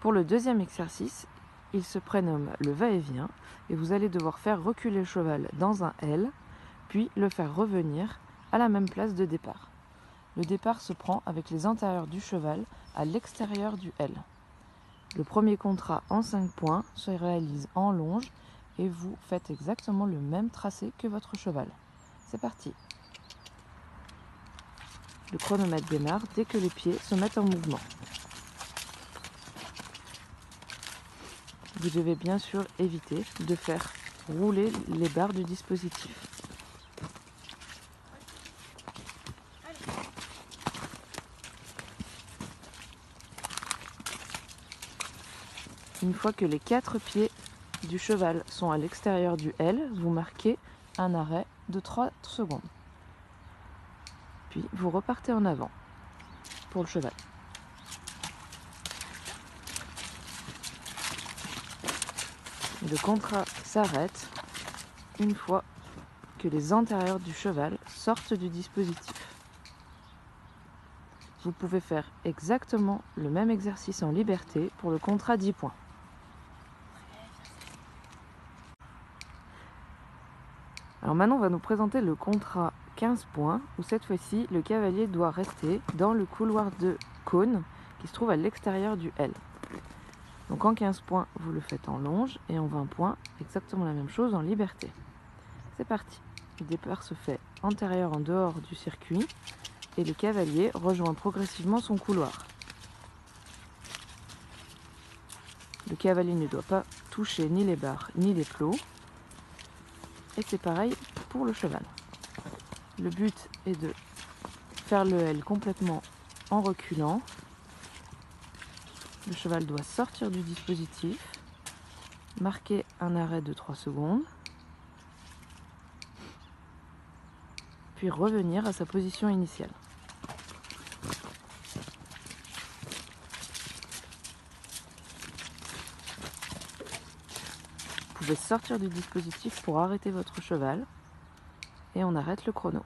Pour le deuxième exercice, il se prénomme le va-et-vient et vous allez devoir faire reculer le cheval dans un L, puis le faire revenir à la même place de départ. Le départ se prend avec les antérieurs du cheval à l'extérieur du L. Le premier contrat en 5 points se réalise en longe et vous faites exactement le même tracé que votre cheval. C'est parti. Le chronomètre démarre dès que les pieds se mettent en mouvement. Vous devez bien sûr éviter de faire rouler les barres du dispositif. Une fois que les 4 pieds du cheval sont à l'extérieur du L, vous marquez un arrêt de 3 secondes. Puis vous repartez en avant pour le cheval. Le contrat s'arrête une fois que les antérieurs du cheval sortent du dispositif. Vous pouvez faire exactement le même exercice en liberté pour le contrat 10 points. Alors maintenant, on va nous présenter le contrat 15 points, où cette fois-ci, le cavalier doit rester dans le couloir de cône qui se trouve à l'extérieur du L. Donc en 15 points, vous le faites en longe, et en 20 points, exactement la même chose en liberté. C'est parti. Le départ se fait antérieur en dehors du circuit, et le cavalier rejoint progressivement son couloir. Le cavalier ne doit pas toucher ni les barres ni les plots. Et c'est pareil pour le cheval. Le but est de faire le L complètement en reculant. Le cheval doit sortir du dispositif, marquer un arrêt de 3 secondes, puis revenir à sa position initiale. Vous pouvez sortir du dispositif pour arrêter votre cheval et on arrête le chrono.